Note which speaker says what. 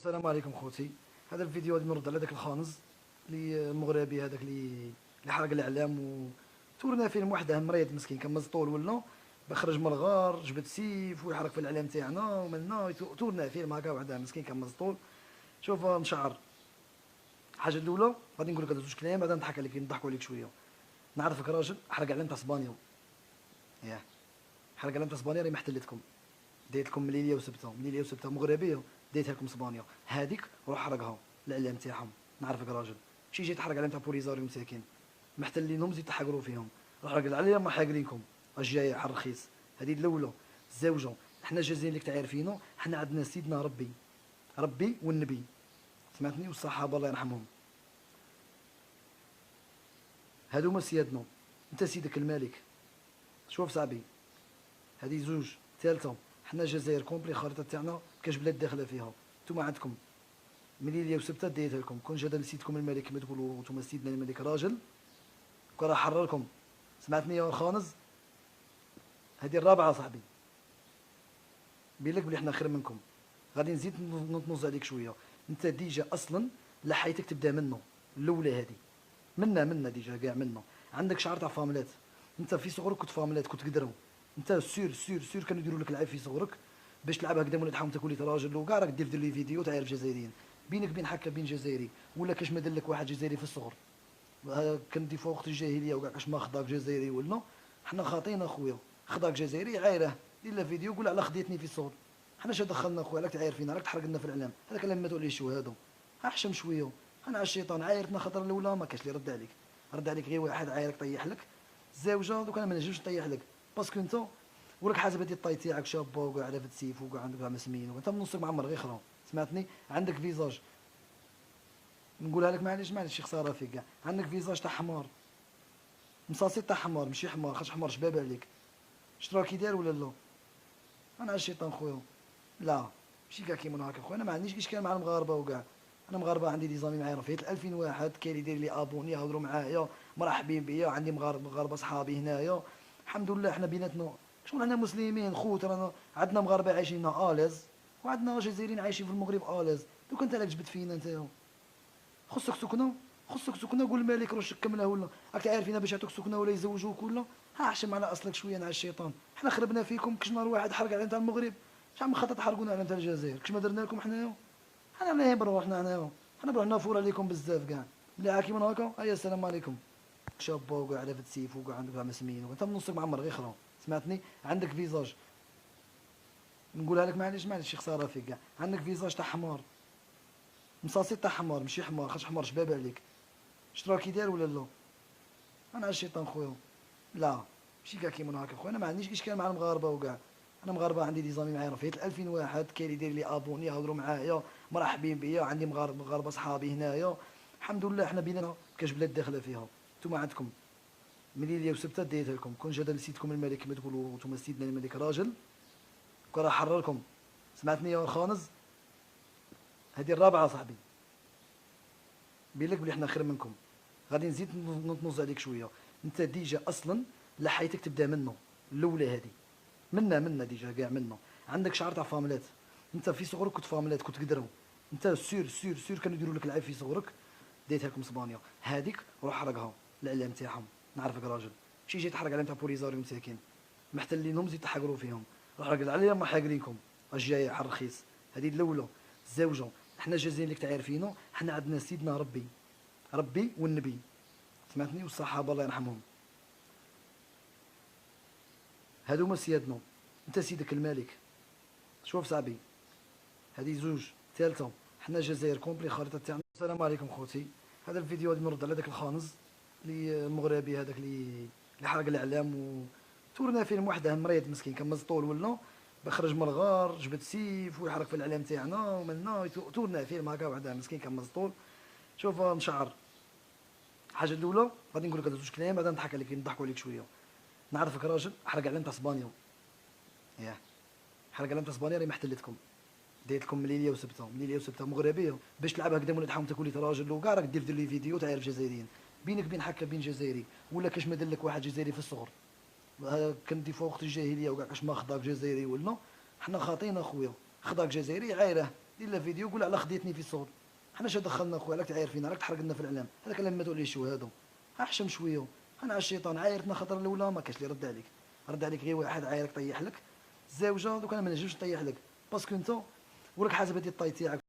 Speaker 1: السلام عليكم خوتي. هذا الفيديو غادي نرد على داك الخانز اللي المغربي هذاك اللي حرق الاعلام وتورنا فيلم واحد مريض مسكين كان مزطول ولا بخرج من الغار جبد سيف ويحرق في الاعلام تاعنا ومنا تورنا فيلم هكا واحد مسكين كان مزطول. شوف نشعر الحاجه الاولى غادي نقول لك هاد زوج كلام بعدا نضحك عليك نضحكوا عليك شويه. نعرفك راجل حرق اعلام تاع اسبانيا، ياه حرق اعلام تاع اسبانيا راه محتلتكم، ديت لكم مليليه وسبته مغربيه ديتها لكم اسبانيا هذيك روح حرقها الاعلام تاعهم. نعرفك راجل شي جاي تحرق الاعلام تاع بوليزاريو مساكين محتلينهم زيد تحقروا فيهم، روح حرق الاعلام ما حاقرينكم الجايه على الرخيص. هذه الاولى. الزوجه حنا جازين لك تعرفينو حنا عندنا سيدنا ربي والنبي سمعتني والصحابه الله يرحمهم هادو هما سيادنا. انت سيدك الملك. شوف صاحبي هذه زوج. ثالثه حنا الجزائر كومبلي الخريطه تاعنا كاش بلاد داخله فيها. نتوما عندكم مليليه وسبته ديتها لكم كون جا سيدكم الملك كما تقولوا نتوما سيدنا الملك راجل كون راه حرركم. سمعتني يا خانز؟ هذه الرابعه صاحبي. بيقول لك بلي حنا خير منكم. غادي نزيد نطنز عليك شويه. انت ديجا اصلا لحيتك تبدا منه الاولى هذه منا ديجا كاع منه. عندك شعر تاع فاملات. انت في صغرك كنت فاملات كنت قدروا. انت سير كانوا يديروا لك العيب في صغرك باش تلعب هكذا ولا تحاول تكون راجل وكاع راك دير لي فيديو تعرف جزائريين بينك بين حكا بين جزائري ولا كاش ما دير لك واحد جزائري في الصغر كان في وقت الجاهليه وكاع كاش ما خداك جزائري ولا حنا خاطين اخويا. خداك جزائري عايره دير له فيديو قول على خديتني في الصغر. حنا اش دخلنا اخويا راك تعاير فينا راك تحرق لنا في الاعلام. هذاك كلام ما تقوليش شو هادو. احشم شويه. انا على الشيطان عايرتنا خطر الاولى ما كاش اللي رد عليك. رد عليك غير واحد عايرك طيح لك الزوجه دوك انا ما نجمش نطيح لك باسكو انت وراك حاسب هادي الطاي تاعك شابه وكاع على السيف وكاع عندك كاع مسمين وانت من نصك معمر غير خرا. سمعتني؟ عندك فيزاج نقولها لك معليش خساره فيك كاع. عندك فيزاج تاع حمار مصاصي تاع حمار ماشي حمار خاطش حمار شباب عليك. شترا كي داير ولا لا؟ انا على الشيطان خويا. لا ماشي كاع كيما هكا خويا. انا ما عنديش اشكال مع المغاربه وكاع. انا مغاربه عندي دي زامي معايا رفيت 2000 واحد كاين اللي يدير لي ابوني يهضروا معايا مرحبين بيا. عندي مغاربه صحابي هنايا الحمد لله. حنا بيناتنا شغل حنا مسلمين خوت رانا عندنا مغاربه عايشين اليز وعندنا جزائريين عايشين في المغرب اليز. دوك انت راك جبت فينا انت خصك سكنه قول الملك روش كملها ولا راك عارفين باش يعطوك سكنه ولا يزوجوك ولا ها احشم على اصلك شويه نع الشيطان. حنا خربنا فيكم كش نهار واحد حرق على تاع المغرب شحال من خطا تحرقونا على تاع الجزائر كش ما درنا لكم حنايا. حنا لا بروحنا حنا بروحنا فور عليكم بزاف كاع اللي عاكي من هكا. هيا السلام عليكم شابه وكاع على السيف وكاع عندك مسمين وانت من نصك معمر غير خرا. سمعتني؟ عندك فيزاج نقولها لك معليش شي خساره فيك كاع. عندك فيزاج تاع حمار مصاصي تاع حمار ماشي حمار خاطش حمار شباب عليك. شترا كي داير ولا لا؟ انا على الشيطان خويا. لا ماشي كاع كيما هكا خويا. انا ما عنديش اشكال مع المغاربه وكاع. انا مغاربه عندي دي زامي معايا رفيت 2000 واحد كاين اللي يدير لي ابوني يهضروا معايا مرحبين بيا. عندي مغاربه صحابي هنايا الحمد لله. حنا بيننا كاش بلاد داخله فيها. نتوما عندكم مليليه وسبته ديتها لكم كون جا سيدكم الملك كما تقولوا نتوما سيدنا الملك راجل كون راه حرركم. سمعتني يا خانز؟ هذه الرابعه صاحبي. بيقول لك بلي حنا خير منكم. غادي نزيد نطنز عليك شويه. انت ديجا اصلا لحيتك تبدا منه الاولى هذه منا ديجا كاع منه. عندك شعر تاع فاملات. انت في صغرك كنت فاملات كنت قدروا. انت سير كانوا يديروا لك العيب في صغرك ديتها لكم اسبانيا هذيك روح حرقها الاعلام تاعهم. نعرفك راجل شي جاي تحرق الاعلام تاع بوليزاريو مساكين محتلينهم زيد تحقروا فيهم. روح حرق الاعلام ما حاقرينكم الجايه على الرخيص. هذه الاولى. الزوجه حنا جازين لك تعرفينو حنا عندنا سيدنا ربي والنبي سمعتني والصحابه الله يرحمهم هادو هما سيادنا. انت سيدك الملك. شوف صاحبي هذه زوج. ثالثه حنا الجزائر كومبلي الخريطه تاعنا. السلام عليكم خوتي. هذا الفيديو غادي نرد على داك الخانز اللي المغربي هذاك اللي حرق الاعلام وتورنا فيلم واحد مريض مسكين كان مزطول ولا بخرج من الغار جبد سيف ويحرق في الاعلام تاعنا ومنا تورنا فيلم هكا واحد مسكين كان مزطول. شوف نشعر الحاجه الاولى غادي نقول لك هاد زوج كلام بعدا نضحك عليك نضحكوا عليك شويه. نعرفك راجل حرق اعلام تاع اسبانيا، ياه حرق اعلام تاع اسبانيا راه محتلتكم ديت لكم مليليه وسبته مغربيه باش تلعب هكذا ولا تحاول تكون راجل وكاع راك دير لي فيديو تعرف جزائريين بينك بين حكا بين جزائري ولا كاش ما دير لك واحد جزائري في الصغر كان في وقت الجاهليه وكاع كاش ما خداك جزائري ولا حنا خاطين اخويا. خداك جزائري عايره دير لا فيديو قول على خديتني في صوت. حنا اش دخلنا خويا؟ راك تعاير فينا، راك تحرق لنا في الاعلام. هذا كلام ما توليش هادو. احشم شويه. انا على الشيطان عايرتنا خطر الاولى ما كاش اللي رد عليك. رد عليك غير واحد عايرك طيح لك. الزوجه دوك انا ما نجمش نطيح لك باسكو انت وراك حاسب هذه الطاي تاعك.